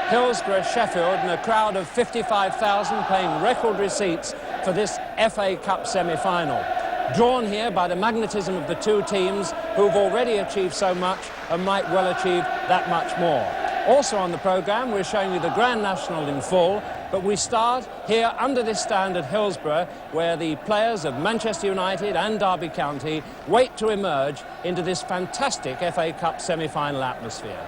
Hillsborough, Sheffield, and a crowd of 55,000 paying record receipts for this FA Cup semi-final. Drawn here by the magnetism of the two teams who've already achieved so much and might well achieve that much more. Also on the programme, we're showing you the Grand National in full, but we start here under this stand at Hillsborough, where the players of Manchester United and Derby County wait to emerge into this fantastic FA Cup semi-final atmosphere.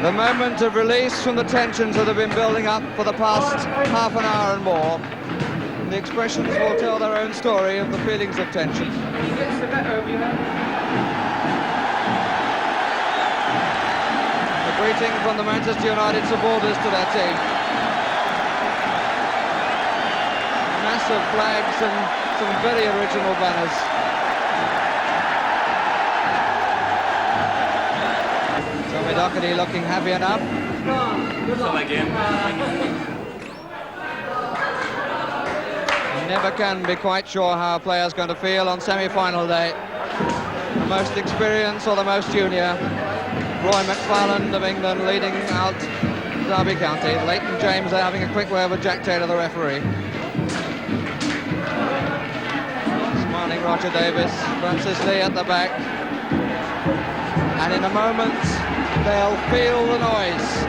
The moment of release from the tensions that have been building up for the past half an hour and more. The expressions will tell their own story of the feelings of tension. A greeting from the Manchester United supporters to their team. Massive flags and some very original banners. Tommy Doherty looking happy enough. Never can be quite sure how a player's going to feel on semi-final day. The most experienced or the most junior. Roy McFarland of England leading out Derby County. Leighton James are having a quick word with Jack Taylor, the referee. Smiling Roger Davies, Francis Lee at the back. And in a moment, they'll feel the noise.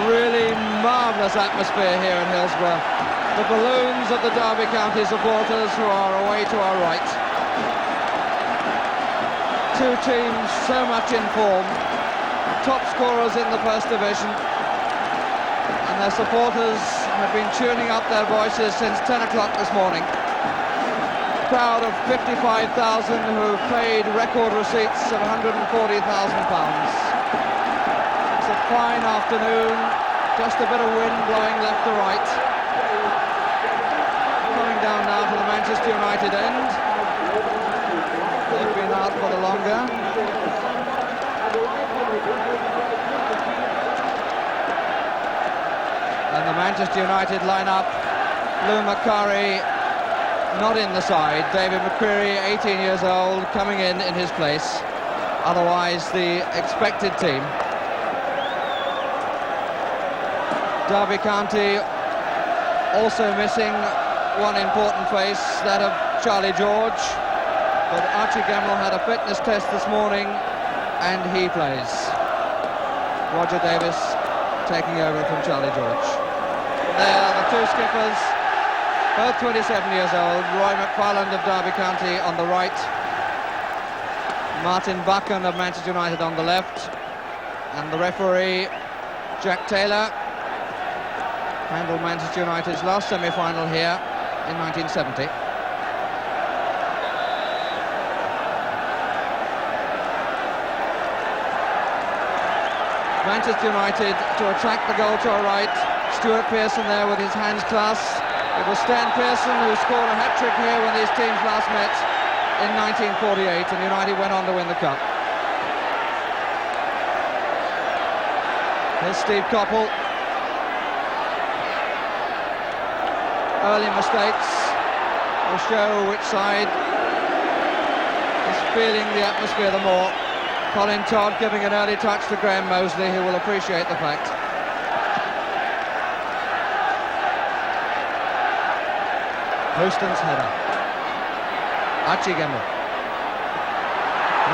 Really marvellous atmosphere here in Hillsborough. The balloons of the Derby County supporters who are away to our right. Two teams so much in form, top scorers in the First Division, and their supporters have been tuning up their voices since 10 o'clock this morning. A crowd of 55,000 who paid record receipts of £140,000. It's a fine afternoon, just a bit of wind blowing left to right. Coming down now to the Manchester United end. They've been out for the longer. And the Manchester United line-up, Lou Macari not in the side, David McCreary, 18 years old, coming in his place. Otherwise the expected team. Derby County also missing one important face, that of Charlie George, but Archie Gemmell had a fitness test this morning and he plays. Roger Davies taking over from Charlie George. There are the two skippers, both 27 years old. Roy McFarland of Derby County on the right, Martin Buchan of Manchester United on the left, and the referee Jack Taylor handled Manchester United's last semi-final here in 1970. Manchester United to attack the goal to our right. Stuart Pearson there with his hands clasped. It was Stan Pearson who scored a hat-trick here when these teams last met in 1948, and United went on to win the cup. Here's Steve Coppell. Early mistakes will show which side is feeling the atmosphere the more. Colin Todd giving an early touch to Graham Mosley, who will appreciate the fact. Houston's header. Archie Gemmell.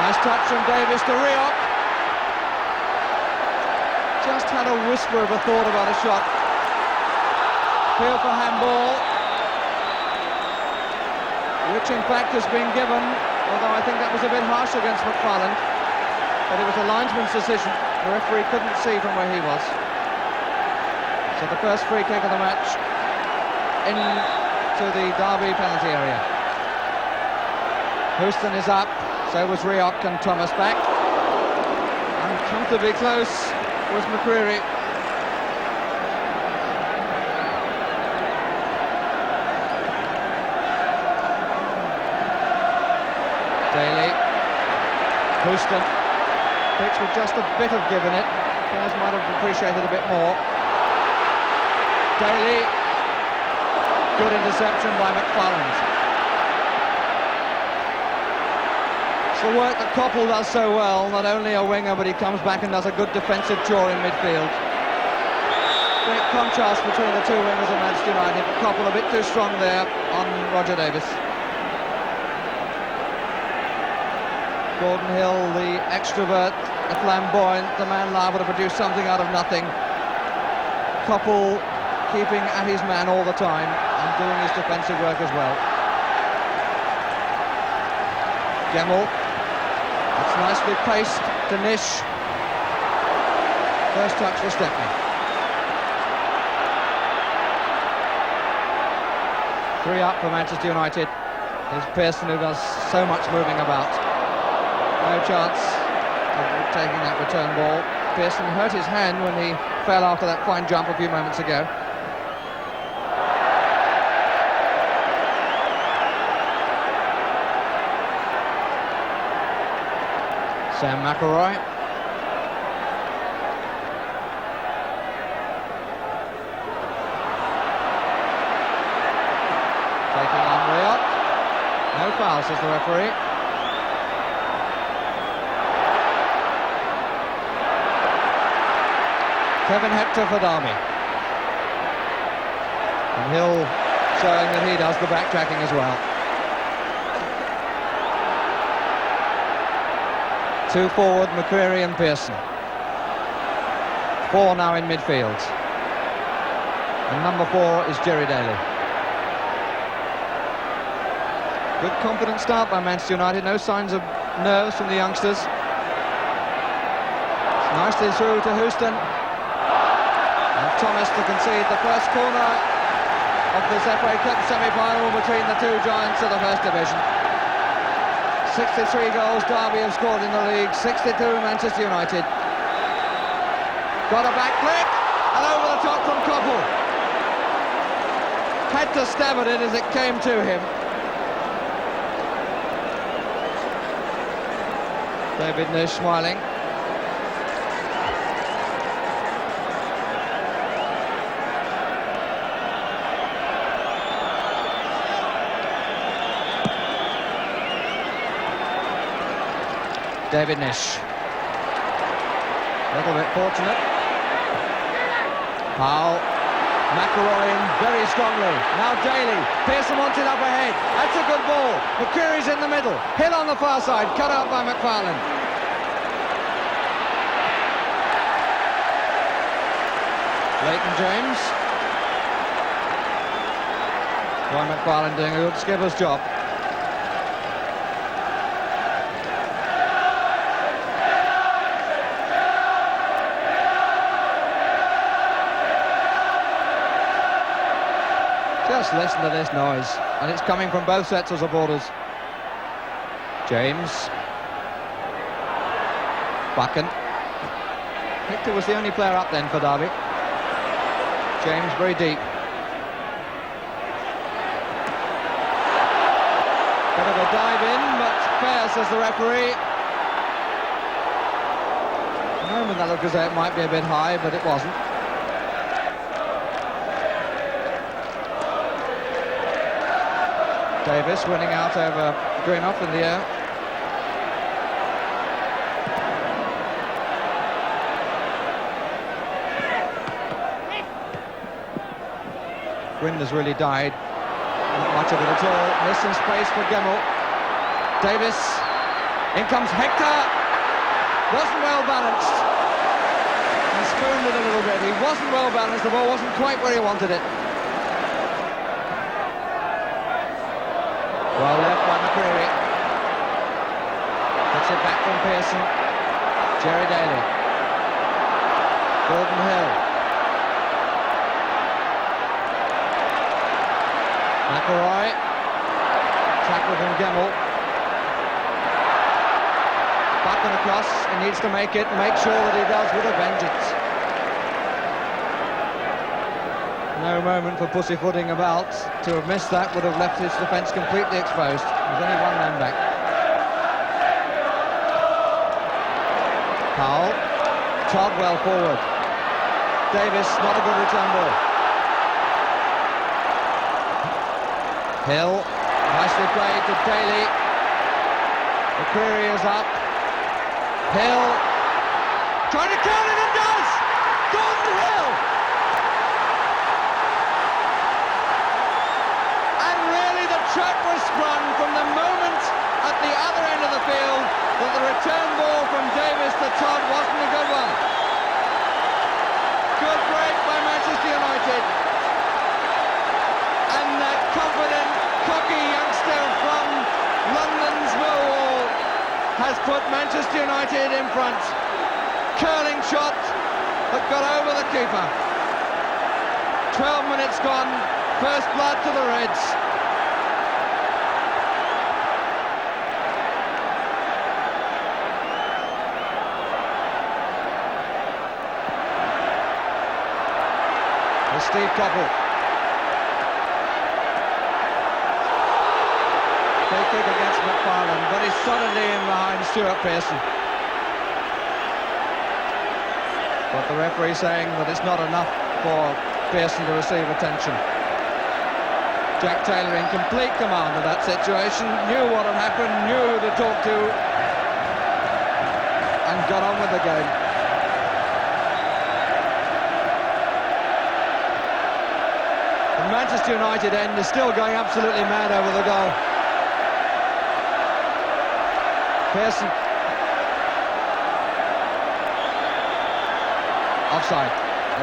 Nice touch from Davies to Rioch. Just had a whisper of a thought about a shot. Appeal for handball, which in fact has been given, although I think that was a bit harsh against McFarland, but it was a linesman's decision. The referee couldn't see from where he was. So the first free kick of the match into the Derby penalty area. Houston is up, so was Rioch and Thomas back. Uncomfortably close was McCreary. Daly, Houston, pitch with just a bit of give in it. Players might have appreciated a bit more. Daly, good interception by McFarland. the work that Koppel does so well. Not only a winger, but he comes back and does a good defensive chore in midfield. Great contrast between the two wingers of Manchester United. Koppel a bit too strong there on Roger Davies. Gordon Hill, the extrovert, the flamboyant, the man liable to produce something out of nothing. Koppel keeping at his man all the time and doing his defensive work as well. Gemmell, that's nicely placed to Nish. First touch for Stepney. 3 up for Manchester United. It's Pearson who does so much moving about. No chance of taking that return ball. Pearson hurt his hand when he fell after that fine jump a few moments ago. Sam McElroy. Taking on Riot. No foul, says the referee. Kevin Hector for Derby. And Hill showing that he does the backtracking as well. 2 forward, McCreary and Pearson. 4 now in midfield. And number 4 is Jerry Daly. Good confident start by Manchester United. No signs of nerves from the youngsters. It's nicely through to Houston. And Thomas to concede the first corner of this FA Cup semi-final between the two giants of the First Division. 63 goals Derby have scored in the league, 62 Manchester United. Got a back flick, and over the top from Koppel. Had to stab at it as it came to him. David Nish smiling. David Nish. A little bit fortunate. Powell. McElroy in very strongly. Now Daly. Pearson wants it up ahead. That's a good ball. McCreary's in the middle. Hill on the far side. Cut out by McFarlane. Leighton James. Roy McFarlane doing a good skipper's job. Just listen to this noise, and it's coming from both sets of supporters. James. Buchan. Hector was the only player up then for Derby. James very deep. Bit of a dive in, but fair, says the referee. At the moment that looked as though it might be a bit high, but it wasn't. Davis winning out over Greenough in the air. Wind has really died. Not much of it at all. There's some space for Gemmell. Davis. In comes Hector. Wasn't well balanced. He spooned it a little bit. He wasn't well balanced. The ball wasn't quite where he wanted it. Well left by McCreary. Gets it back from Pearson. Jerry Daly. Gordon Hill. McElroy. Tackle from Gemmell. Buchan across. He needs to make it. Make sure that he does with a vengeance. No moment for pussyfooting about. To have missed that would have left his defence completely exposed. There's only one man back. Powell. Todd well forward. Davis, not a good return ball. Hill. Nicely played to Daly. The query is up. Hill trying to count it and does! Gordon Hill! And really the trap was sprung from the moment at the other end of the field that the return ball from Davies to Todd wasn't a good one. Good break by Manchester United. And that confident, cocky youngster from London's Millwall has put Manchester United in front. Curling shot that got over the keeper. 12 minutes gone, first blood to the Reds. Steve Coppell. Free kick against McFarlane, but he's solidly in behind Stuart Pearson. But the referee saying that it's not enough for Pearson to receive attention. Jack Taylor in complete command of that situation, knew what had happened, knew who to talk to, and got on with the game. Manchester United end is still going absolutely mad over the goal. Pearson. Offside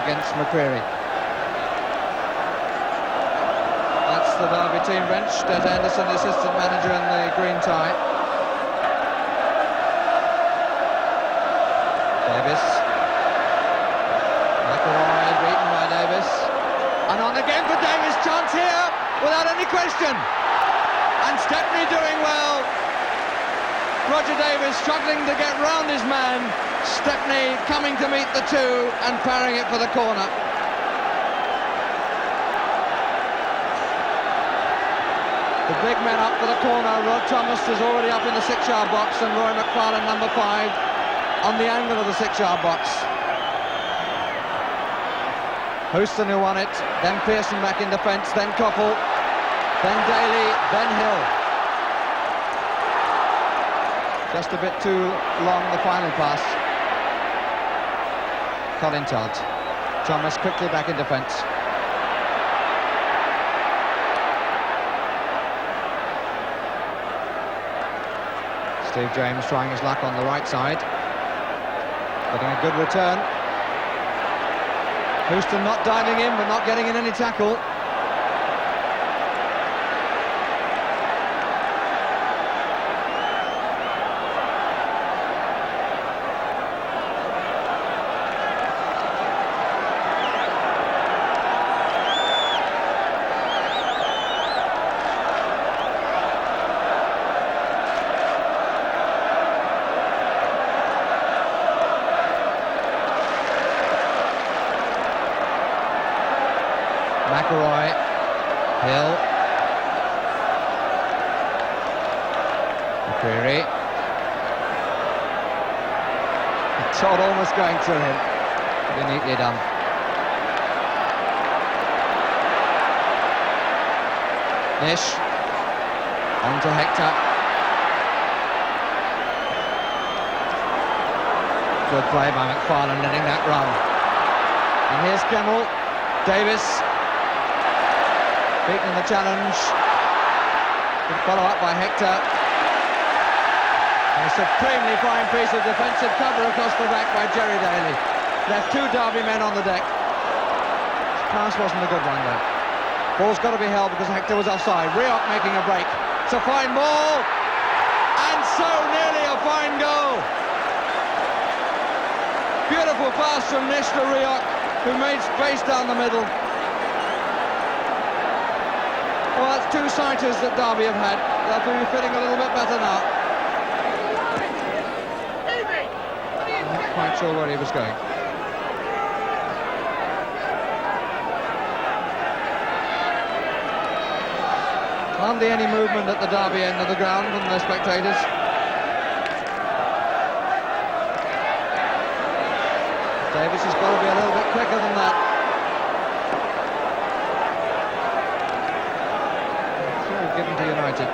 against McCreary. That's the Derby team bench. Des Anderson, the assistant manager, in the green tie. Davies. McElroy beaten by Davies. And on again for Davies, chance here, without any question. And Stepney doing well. Roger Davies struggling to get round his man. Stepney coming to meet the two and parrying it for the corner. The big men up for the corner. Rod Thomas is already up in the 6-yard box, and Roy McFarlane, number 5, on the angle of the 6-yard box. Houston who won it, then Pearson back in defence, then Coppell, then Daly, then Hill. Just a bit too long, the final pass. Colin Todd. Thomas quickly back in defence. Steve James trying his luck on the right side. Getting a good return. Houston not diving in, but not getting in any tackle. McElroy, Hill, McCreary. Todd almost going through him. Pretty neatly done. Nish, on to Hector. Good play by McFarlane, letting that run. And here's Gemmell, Davies. Beaten in the challenge. Good follow up by Hector. And a supremely fine piece of defensive cover across the back by Jerry Daly. Left 2 Derby men on the deck. This pass wasn't a good one though. Ball's got to be held because Hector was offside. Rioch making a break. It's a fine ball. And so nearly a fine goal. Beautiful pass from Nish to Rioch, who made space down the middle. Well, that's 2 sighters that Derby have had. They'll be feeling a little bit better now. I'm not quite sure where he was going. Hardly any movement at the Derby end of the ground from the spectators. Davies has got to be a little bit quicker than that. Given to United.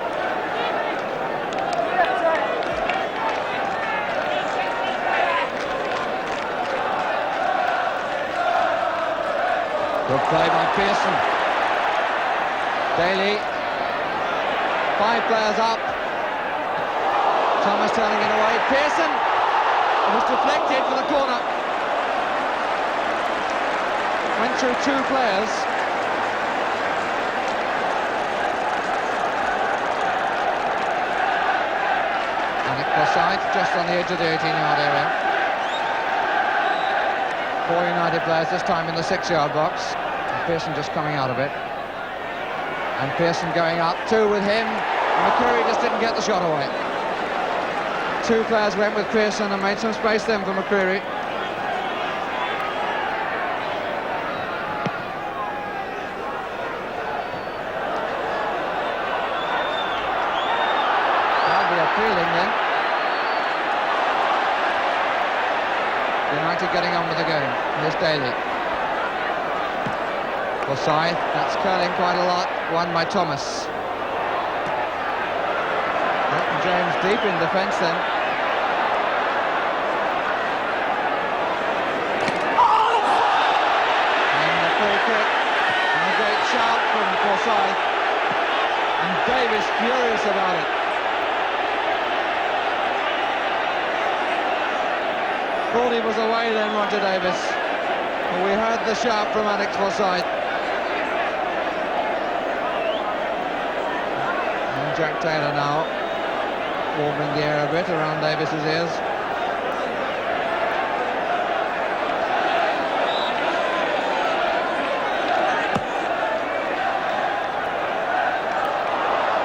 Good play by Pearson. Daly. 5 players up. Thomas turning it away. Pearson. It was deflected for the corner. Went through 2 players. And it offside, just on the edge of the 18-yard area. 4 United players this time in the 6-yard box. And Pearson just coming out of it. And Pearson going up, 2 with him. McCreary just didn't get the shot away. 2 players went with Pearson and made some space then for McCreary. That'll be appealing then. United getting on with the game. Here's Daly. Forsyth, that's curling quite a lot. Won by Thomas. Elton James deep in defence then. And a free kick. And a great shout from Forsyth. And Davies furious about it. Thought he was away then, Roger Davies. But we heard the shout from Alex Forsyth. And Jack Taylor now warming the air a bit around Davies's ears.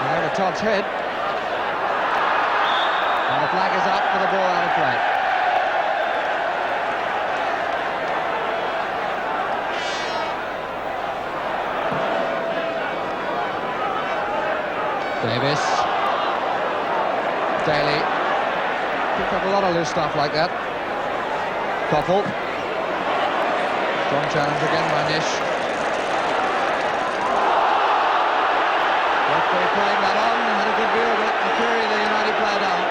And over Todd's head. And the flag is up for the ball out of play. Davies. Daly. Picked up a lot of loose stuff like that. Koffel. Strong challenge again by Nish. Referee playing that on and had a good view of it. McCreary, the United player, down.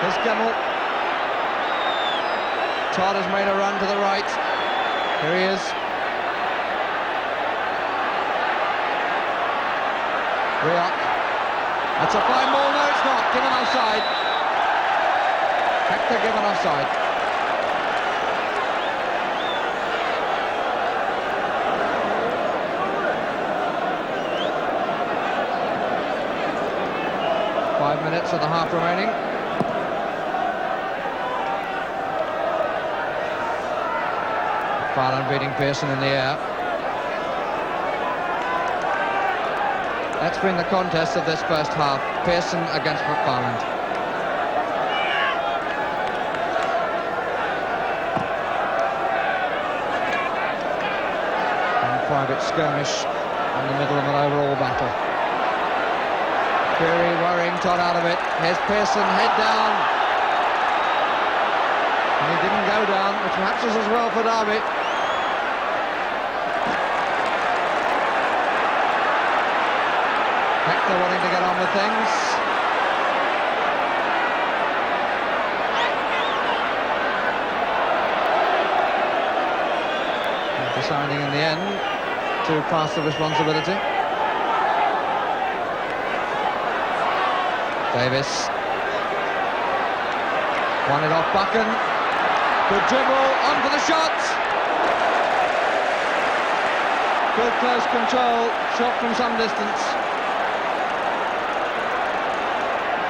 Here's Gemmell. Todd has made a run to the right. Here he is. Rioch. That's a fine ball. No, it's not. Given offside. Hector given offside. Five minutes of the half remaining. Farland beating Pearson in the air. That's been the contest of this first half. Pearson against McFarland. And private skirmish in the middle of an overall battle. Curry worrying Todd out of it. Here's Pearson, head down. And he didn't go down, which perhaps was as well for Derby. Hector wanting to get on with things. And deciding in the end to pass the responsibility. Davis. Won it off Buchan. Good dribble, on for the shot. Good close control, shot from some distance.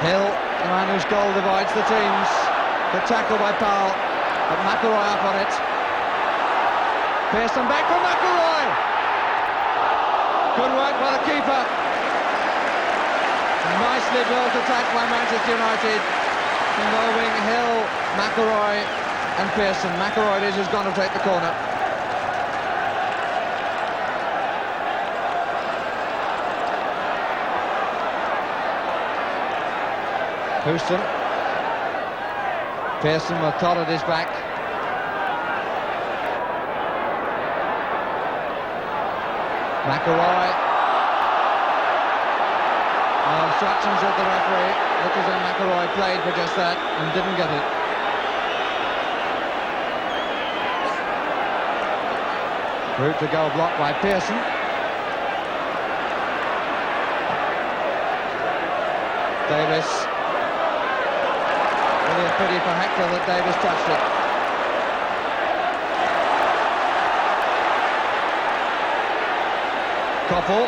Hill, the man whose goal divides the teams. Good tackle by Powell, but McElroy up on it. Pearson back from McElroy. Good work by the keeper. Nicely built attack by Manchester United, involving Hill, McElroy and Pearson. McElroy it is who's going to take the corner. Houston. Pearson with Todd at his back. McElroy. Instructions of the referee. Looked as though McElroy played for just that and didn't get it. Route to goal blocked by Pearson. Davies. Really a pity for Hector that Davies touched it. Koppel.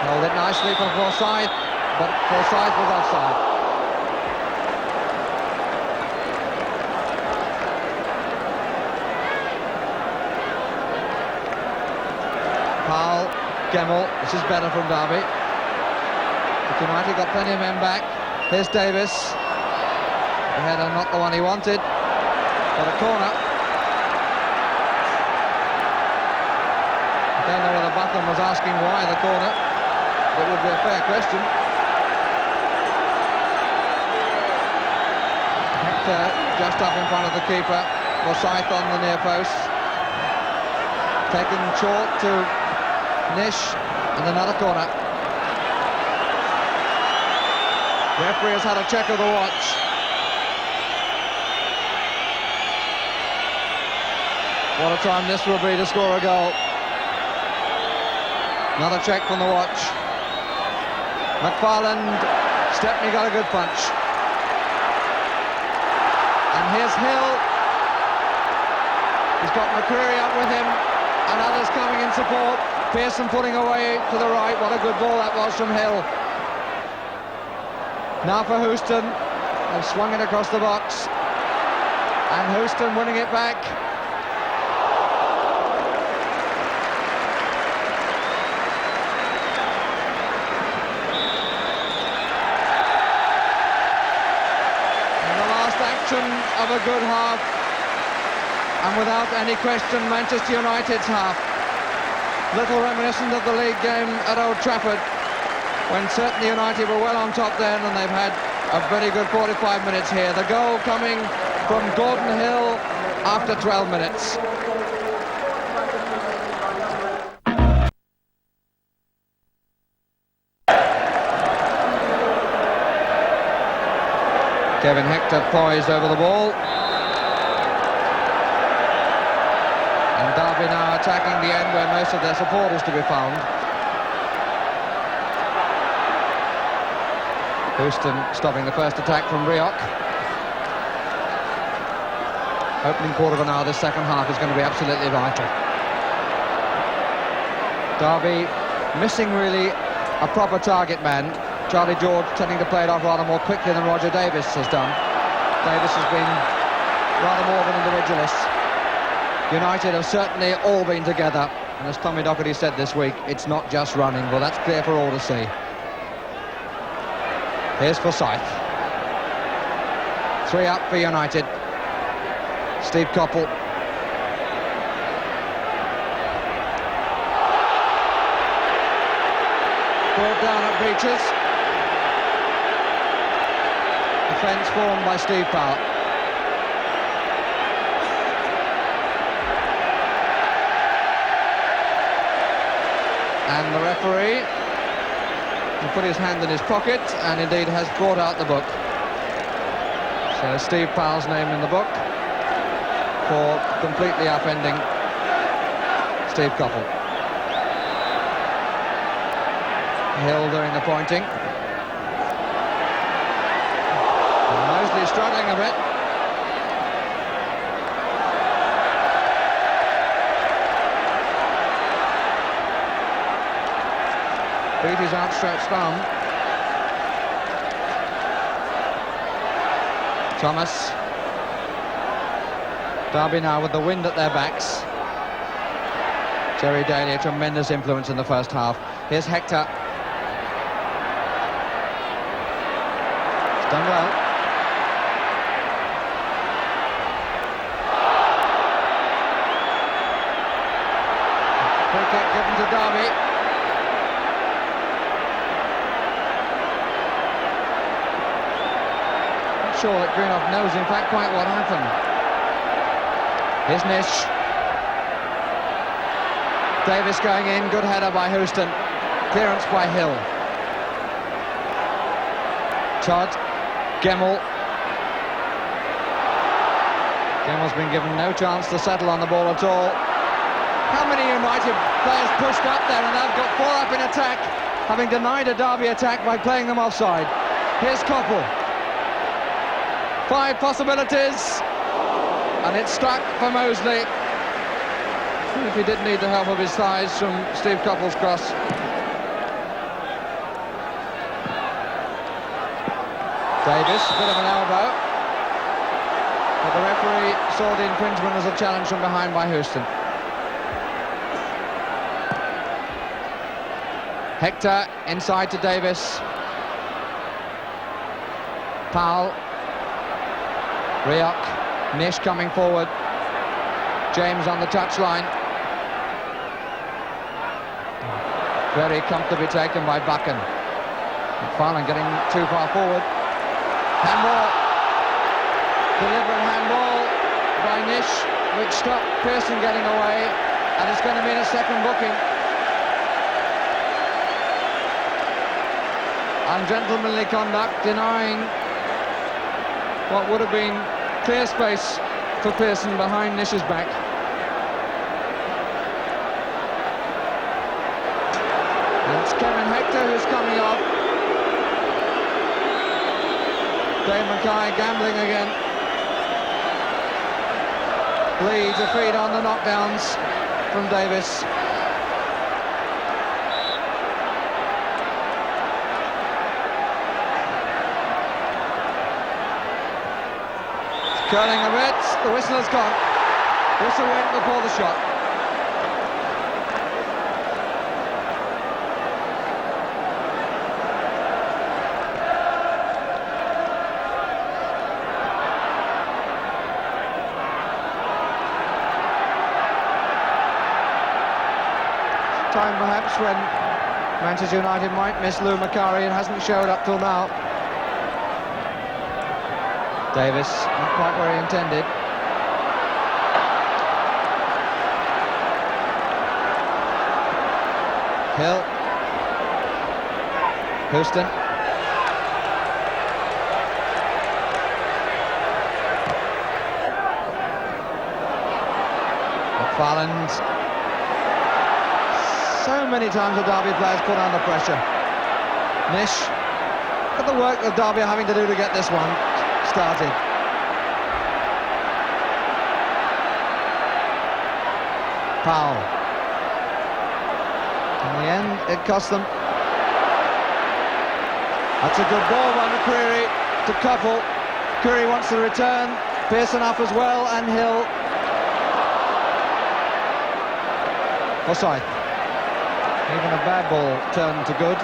Held it nicely for Forsyth, but Forsyth was offside. Powell, Gemmell, this is better from Derby. But United got plenty of men back. Here's Davies. The header not the one he wanted, but a corner. I don't know whether Buckland was asking why the corner. It would be a fair question. Hector just up in front of the keeper. Forsyth on the near post. Taken short to Nish, and another corner. Referee has had a check of the watch. What a time this will be to score a goal. Another check from the watch. McFarland, Stepney got a good punch. And here's Hill. He's got McCreary up with him, and others coming in support. Pearson putting away to the right. What a good ball that was from Hill. Now for Houston. They've swung it across the box. And Houston winning it back. And the last action of a good half. And without any question, Manchester United's half. Little reminiscent of the league game at Old Trafford, when certainly United were well on top then, and they've had a very good 45 minutes here. The goal coming from Gordon Hill after 12 minutes. Kevin Hector poised over the ball. And Derby now attacking the end where most of their support is to be found. Houston stopping the first attack from Rioch. Opening quarter of an hour, this second half is going to be absolutely vital. Derby missing really a proper target man. Charlie George tending to play it off rather more quickly than Roger Davies has done. Davies has been rather more of an individualist. United have certainly all been together, and as Tommy Docherty said this week, it's not just running. Well, that's clear for all to see. Here's Forsyth. 3 up for United. Steve Koppel. Brought down at Beaches. Defence formed by Steve Powell. And the referee will put his hand in his pocket and indeed has brought out the book. So Steve Powell's name in the book for completely upending Steve Koppel. Hill doing the pointing. And Mosley struggling a bit. Beat his outstretched arm. Thomas. Derby now with the wind at their backs. Jerry Daly, a tremendous influence in the first half. Here's Hector. It's done well. Free kick given to Derby. Sure that Greenough knows in fact quite what happened. Here's Nish. Davies going in, good header by Houston. Clearance by Hill. Todd, Gemmell. Gemmell's been given no chance to settle on the ball at all. How many United players pushed up there, and they've got 4 up in attack, having denied a Derby attack by playing them offside. Here's Koppel. 5 possibilities, and it's stuck for Mosley. If he did need the help of his thighs from Steve Koppel's cross. Davies, a bit of an elbow. But the referee saw the infringement as a challenge from behind by Houston. Hector inside to Davies. Powell. Rioch. Nish coming forward. James on the touchline. Very comfortably taken by Buchan. McFarlane getting too far forward. Handball. Deliberate handball by Nish, which stopped Pearson getting away, and it's going to mean a second booking. Ungentlemanly conduct, denying what would have been clear space for Pearson behind Nish's back. And it's Kevin Hector who's coming off. Dave Mackay gambling again. Lee to feed on the knockdowns from Davies. Curling a bit, the whistle has gone. Whistle went before the shot. Time perhaps when Manchester United might miss Lou Macari and hasn't showed up till now. Davies, not quite where he intended. Hill. Houston. McFarlane. So many times the Derby players put under pressure. Nish. Look at the work that Derby are having to do to get this one started. Powell. In the end, it cost them. That's a good ball by McCreary to Koppel. Curry wants to return. Pearson up as well, and Hill. Offside. Even a bad ball turned to good.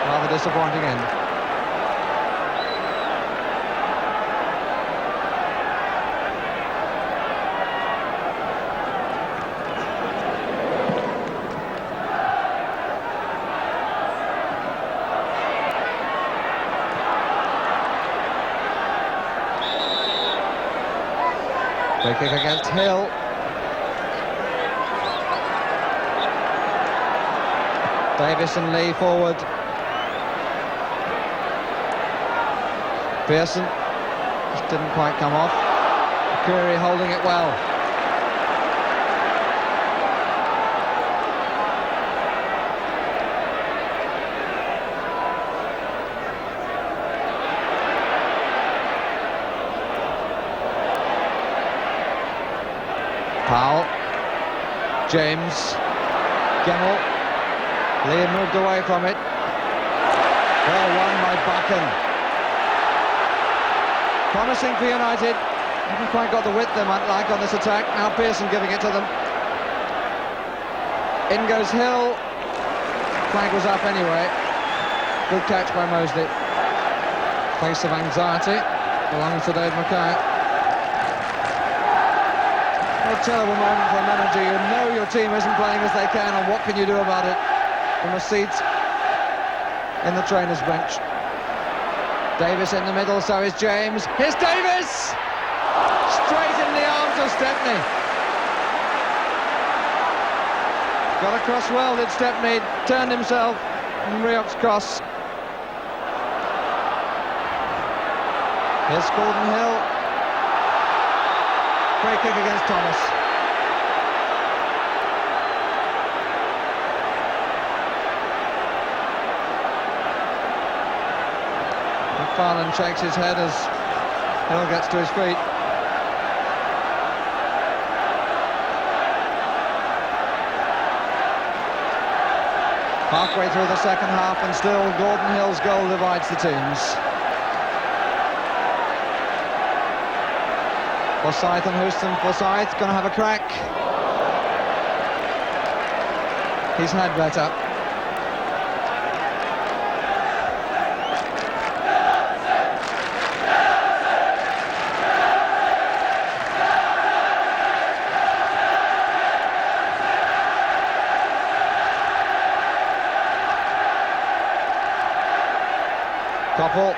Rather disappointing end. Free kick against Hill. Davies and Lee forward. Pearson just didn't quite come off. Curry holding it well. Powell. James. Gemmell. Lee moved away from it. Well won by Buchan. Promising for United. Haven't quite got the width they might like on this attack. Now Pearson giving it to them. In goes Hill. Flag was up anyway. Good catch by Mosley. Face of anxiety belongs to Dave Mackay. What a terrible moment for a manager. You know your team isn't playing as they can, and what can you do about it? From a seat in the trainer's bench. Davies in the middle, so is James. Here's Davies! Straight in the arms of Stepney. Got across well, did Stepney. Turned himself from Rioch's cross. Here's Gordon Hill. Free kick against Thomas. McFarlane shakes his head as Hill gets to his feet. Halfway through the second half and still Gordon Hill's goal divides the teams. Forsyth and Houston. Forsyth going to have a crack. He's had better. Koppel.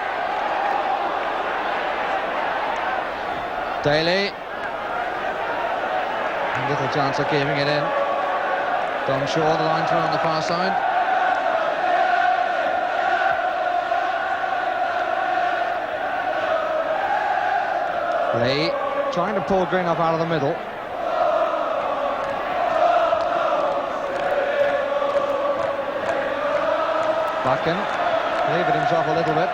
Daly. Little chance of keeping it in. Don Shaw, the linesman on the far side. Lee trying to pull Green up out of the middle. Buchan levered himself a little bit.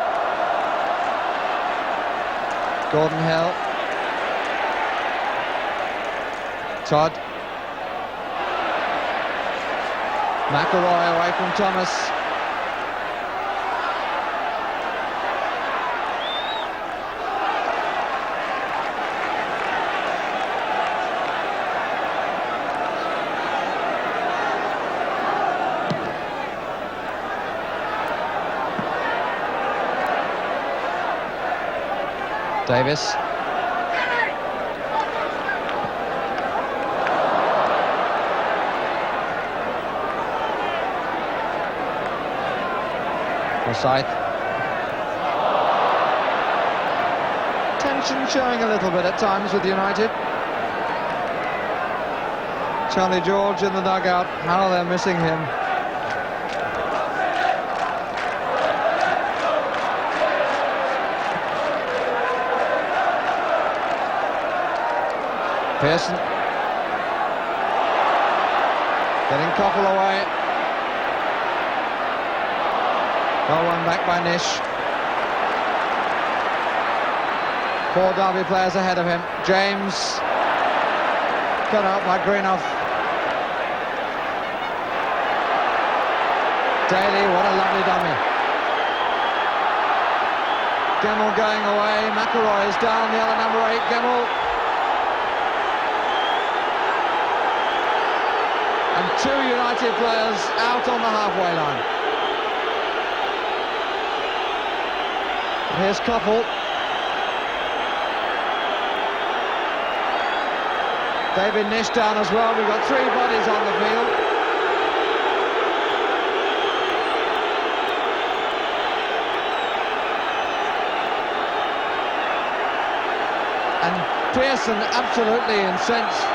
Gordon Hill. Todd. McElroy away from Thomas. Davies. Forsyth. Tension showing a little bit at times with United. Charlie George in the dugout. How they're missing him. Pearson. Getting Koppel away. Well won back by Nish. 4 Derby players ahead of him. James. Cut out by Greenough. Daly, what a lovely dummy. Gemmell going away. McElroy is down, the other number 8, Gemmell. And 2 United players out on the halfway line. Here's Koppel. David Nish down as well. We've got 3 bodies on the field. And Pearson absolutely incensed.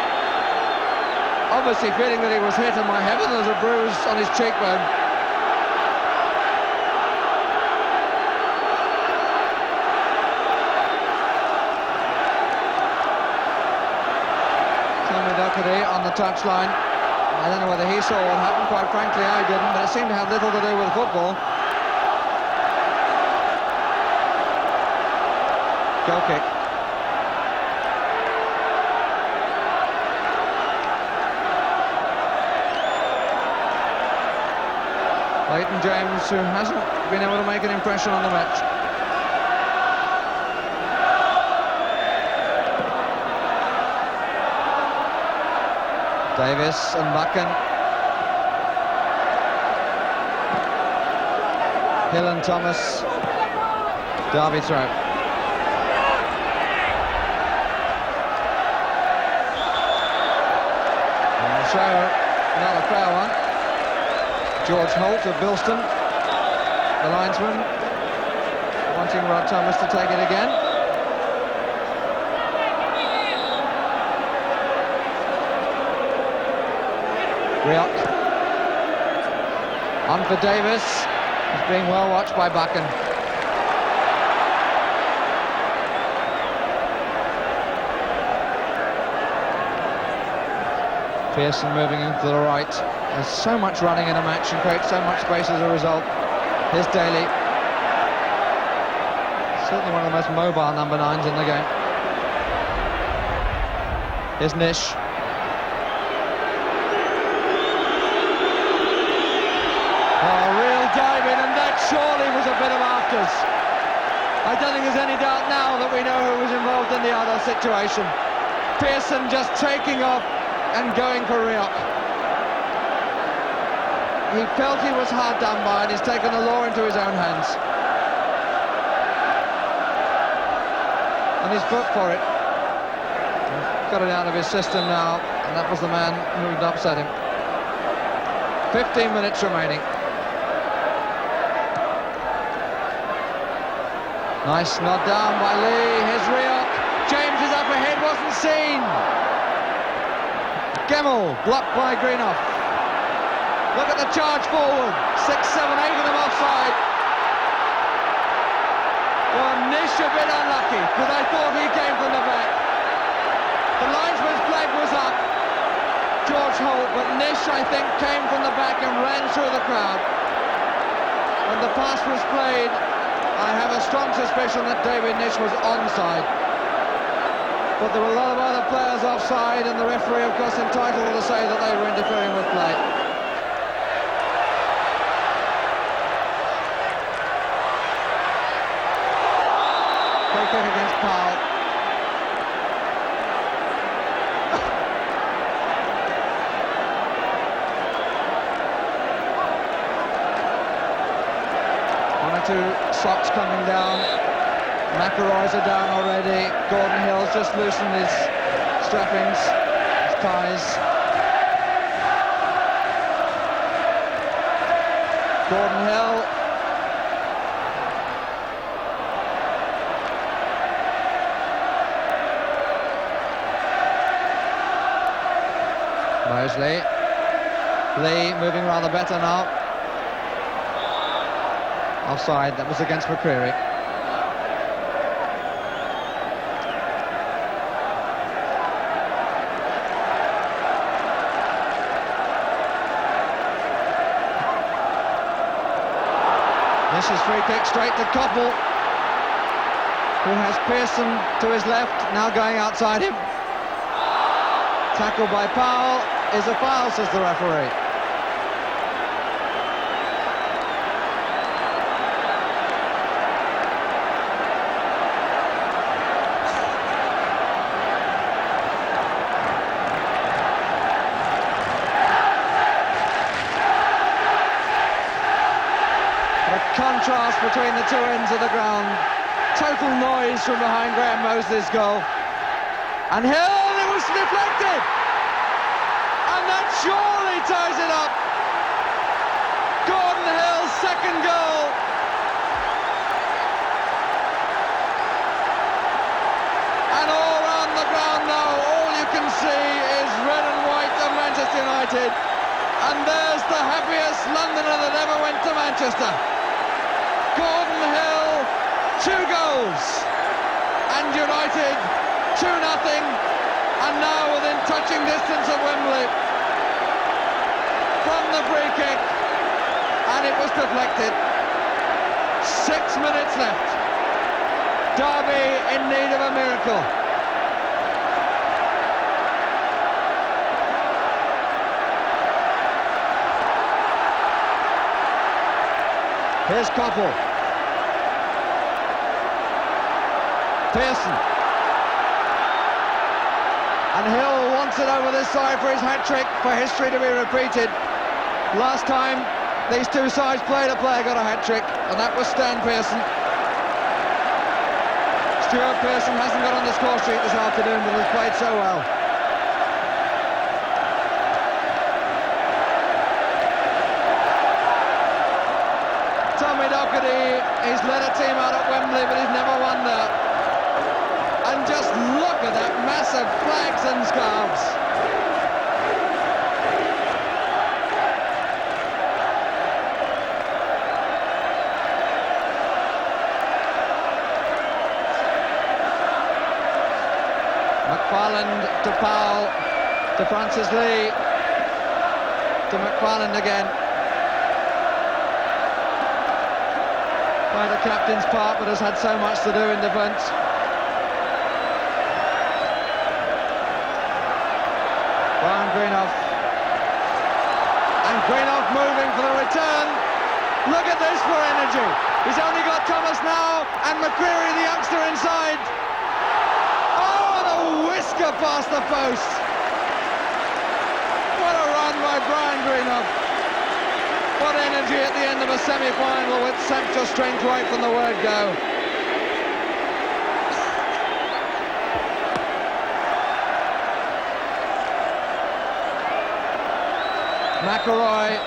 Obviously feeling that he was hit, and my heaven, there's a bruise on his cheekbone. Tommy Doherty on the touchline. I don't know whether he saw what happened, quite frankly I didn't, but it seemed to have little to do with football. Goal kick. Leighton James, who hasn't been able to make an impression on the match. Davis and Buchan. Hill and Thomas. Derby throw. And the show, not a fair one. George Holt of Bilston, the linesman, wanting Rod Thomas to take it again. Rioch. On for Davis. He's being well watched by Buchan. Pearson moving into the right. There's so much running in a match and creates so much space as a result. Here's Daly. Certainly one of the most mobile number 9s in the game. Here's Nish. Oh, real diving, and that surely was a bit of afters. I don't think there's any doubt now that we know who was involved in the other situation. Pearson just taking off and going for Rioch. He felt he was hard done by, and he's taken the law into his own hands. And he's booked for it. Got it out of his system now, and that was the man who had upset him. 15 minutes remaining. Nice nod down by Lee. Here's Rioch. James is up ahead, wasn't seen. Gemmell blocked by Greenough. Look at the charge forward. 6, 7, 8 of them offside. Well, Nish a bit unlucky, but I thought he came from the back. The linesman's flag was up, George Holt, but Nish, I think, came from the back and ran through the crowd. When the pass was played, I have a strong suspicion that David Nish was onside. But there were a lot of other players offside, and the referee, of course, entitled to say that they were interfering with play. Free kick against Powell. One or two socks coming down. McElroy's are down already. Gordon Hill's just loosened his strappings, his ties. Gordon Hill. Mosley. Lee moving rather better now. Offside, that was against McCreary. This is free kick straight to Coppell, who has Pearson to his left, now going outside him. Tackle by Powell is a foul, says the referee. Contrast between the two ends of the ground. Total noise from behind Graham Mosley's goal. And Hill, it was deflected! And that surely ties it up. Gordon Hill's second goal. And all around the ground now, all you can see is red and white of Manchester United. And there's the happiest Londoner that ever went to Manchester. Gordon Hill, 2 goals, and United 2-0, and now within touching distance of Wembley from the free kick, and it was deflected. 6 minutes left. Derby in need of a miracle. Here's Coppell. Pearson. And Hill wants it over this side for his hat-trick, for history to be repeated. Last time these two sides played, a player got a hat-trick, and that was Stan Pearson. Stuart Pearson hasn't got on the score sheet this afternoon, but has played so well. Tommy Docherty, he's led a team out at Wembley, but he's never won there. And just look at that massive flags and scarves. McFarland to Powell. To Francis Lee. To McFarland again. Played a captain's part, but has had so much to do in defence. Brian Greenough. And Greenough moving for the return. Look at this for energy. He's only got Thomas now, and McCreary, the youngster, inside. Oh, and a whisker past the post. What a run by Brian Greenough. What energy at the end of a semi-final with such strength right from the word go. McElroy,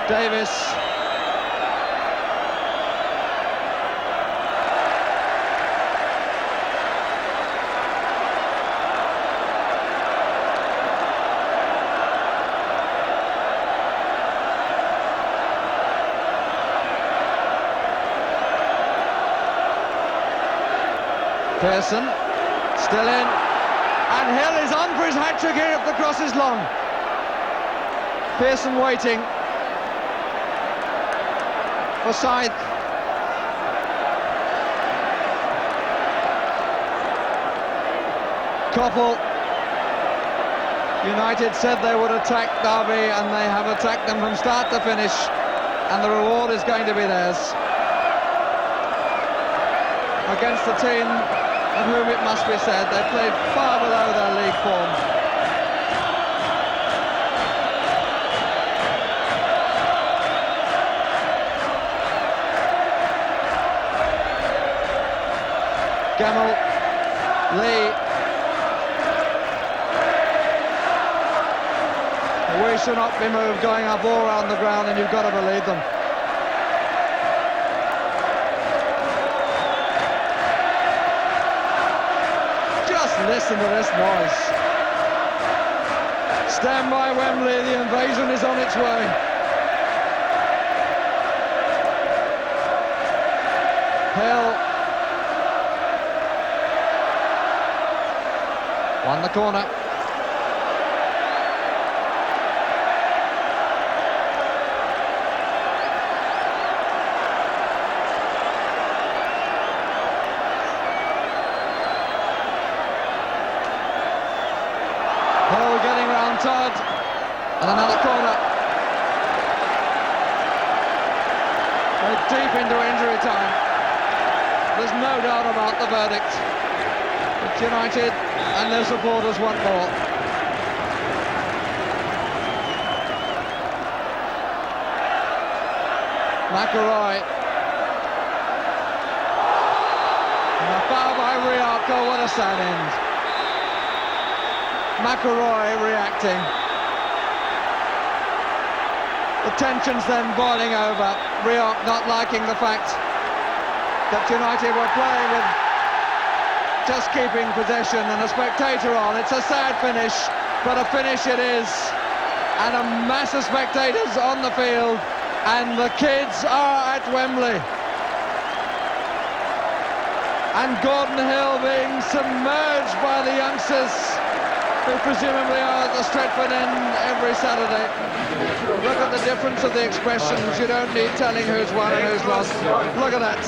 Davies. Pearson, still in, and Hill is on for his hat-trick here if the cross is long. Pearson waiting for Scythe. Koppel. United said they would attack Derby, and they have attacked them from start to finish, and the reward is going to be theirs. Against a team of whom it must be said they played far below their league form. Gemmell, Lee. We should not be moved going up all around the ground, and you've got to believe them. Listen to this noise. Stand by Wembley, the invasion is on its way. Hill won the corner. Todd, and another corner. We're deep into injury time. There's no doubt about the verdict. But United and their supporters want more. McElroy. And a foul by Riarco, what a sad end. McElroy reacting. The tensions then boiling over. Riarc not liking the fact that United were playing with just keeping possession and a spectator on. It's a sad finish, but a finish it is. And a mass of spectators on the field, and the kids are at Wembley. And Gordon Hill being submerged by the youngsters, who presumably are at the Stretford end every Saturday. Look at the difference of the expressions. You don't need telling who's won and who's lost. Look at that.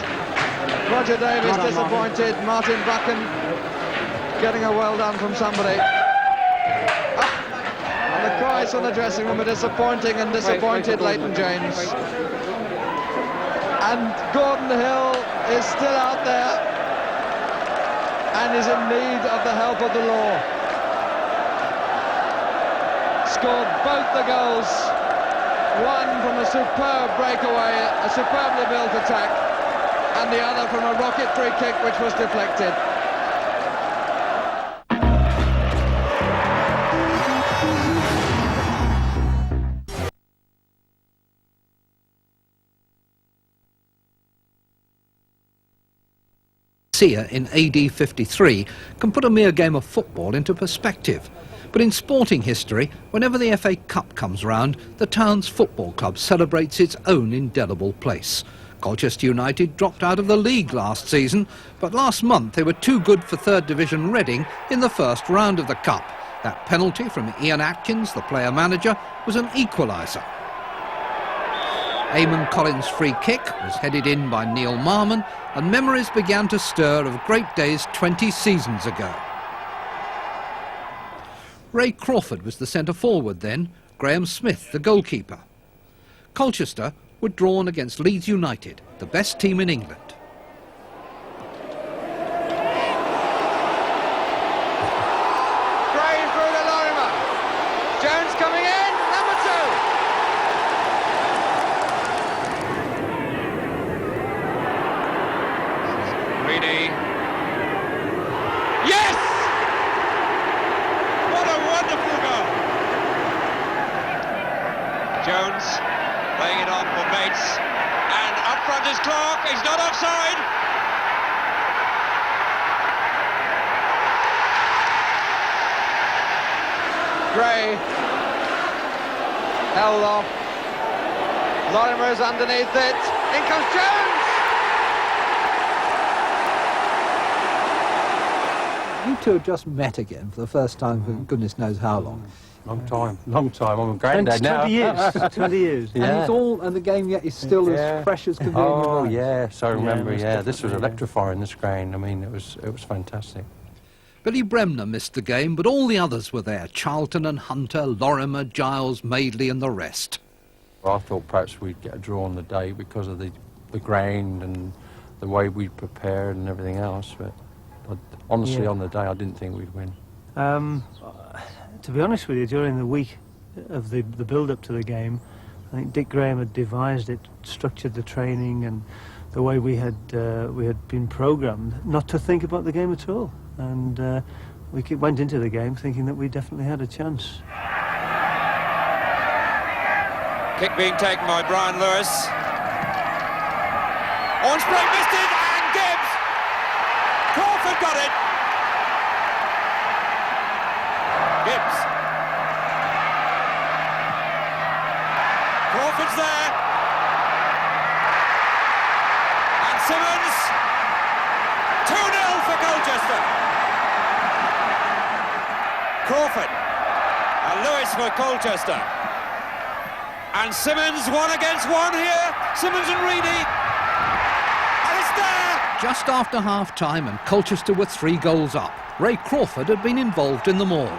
Roger Davies disappointed. Martin Buchan getting a well done from somebody. And the cries from the dressing room are disappointing and disappointed Leighton James. And Gordon Hill is still out there and is in need of the help of the law. Scored both the goals, one from a superb breakaway, a superbly built attack, and the other from a rocket free kick which was deflected. Sear in AD 53 can put a mere game of football into perspective. But in sporting history, whenever the FA Cup comes round, the town's football club celebrates its own indelible place. Colchester United dropped out of the league last season, but last month they were too good for third division Reading in the first round of the Cup. That penalty from Ian Atkins, the player-manager, was an equaliser. Eamon Collins' free kick was headed in by Neil Marmon, and memories began to stir of great days 20 seasons ago. Ray Crawford was the centre-forward then, Graham Smith the goalkeeper. Colchester were drawn against Leeds United, the best team in England. Yes! What a wonderful goal! Jones laying it on for Bates, and up front is Clark. He's not offside. Gray held off. Lorimer's underneath it. In comes Jones. You two have just met again for the first time for goodness knows how long. Long time. I'm a granddad now. 20 years. 20 years. Yeah. And it's all, and the game yet is still as fresh as can be in your Oh mind. yes, I remember. Yeah, This was electrifying. This ground. I mean, it was fantastic. Billy Bremner missed the game, but all the others were there. Charlton and Hunter, Lorimer, Giles, Madeley and the rest. I thought perhaps we'd get a draw on the day because of the ground and the way we prepared and everything else. But honestly, on the day, I didn't think we'd win. To be honest with you, during the week of the build-up to the game, I think Dick Graham had devised it, structured the training and the way we had been programmed not to think about the game at all. And we went into the game thinking that we definitely had a chance. Kick being taken by Brian Lewis. On spray, missed it, and Gibbs. Crawford got it. Gibbs. Crawford's there. And Simmons. 2-0 for Colchester. Crawford. And Lewis for Colchester. And Simmons 1 against 1 here. Simmons and Reedy. And it's there. Just after half-time and Colchester were 3 goals up. Ray Crawford had been involved in them all.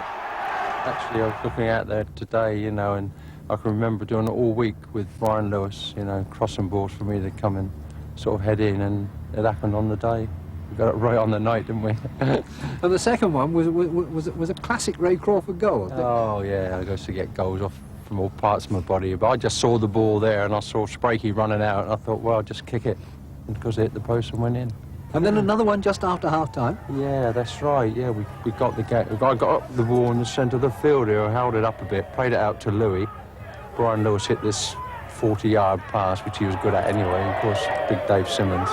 Actually, I was looking out there today, you know, and I can remember doing it all week with Brian Lewis, you know, crossing balls for me to come and sort of head in, and it happened on the day. We got it right on the night, didn't we? And the second one was a classic Ray Crawford goal, I think. Oh, yeah, I used to get goals off from all parts of my body, but I just saw the ball there and I saw Sprakey running out and I thought, well, I'll just kick it, because it hit the post and went in. And then another one just after half-time. Yeah, that's right. Yeah, we got the game. I got up the ball in the centre of the field here, I held it up a bit, played it out to Louis. Brian Lewis hit this 40-yard pass, which he was good at anyway. And of course, big Dave Simmons.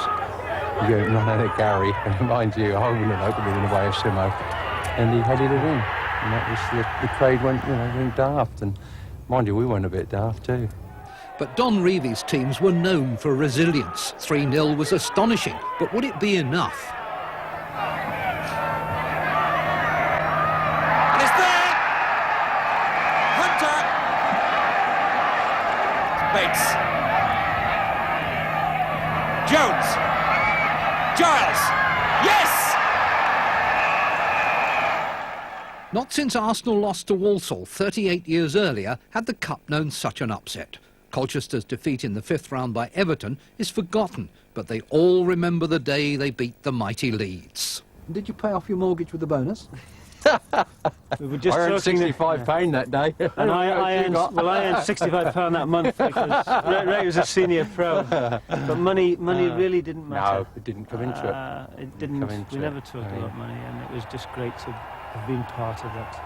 He went running at Gary, and mind you, I wouldn't have opened it in the way of Simo. And he headed it in. And that was the crowd went daft. And mind you, we went a bit daft too. But Don Reevy's teams were known for resilience. 3-0 was astonishing, but would it be enough? And it's there. Hunter. Bates. Jones. Giles. Yes! Not since Arsenal lost to Walsall 38 years earlier had the Cup known such an upset. Colchester's defeat in the 5th round by Everton is forgotten, but they all remember the day they beat the mighty Leeds. Did you pay off your mortgage with the bonus? We were just I earned talking £65 that day. and I earned £65 that month because Ray was a senior pro. But money really didn't matter. No, it didn't come into it. It didn't. Come into We it. never talked about money, and it was just great to have been part of that.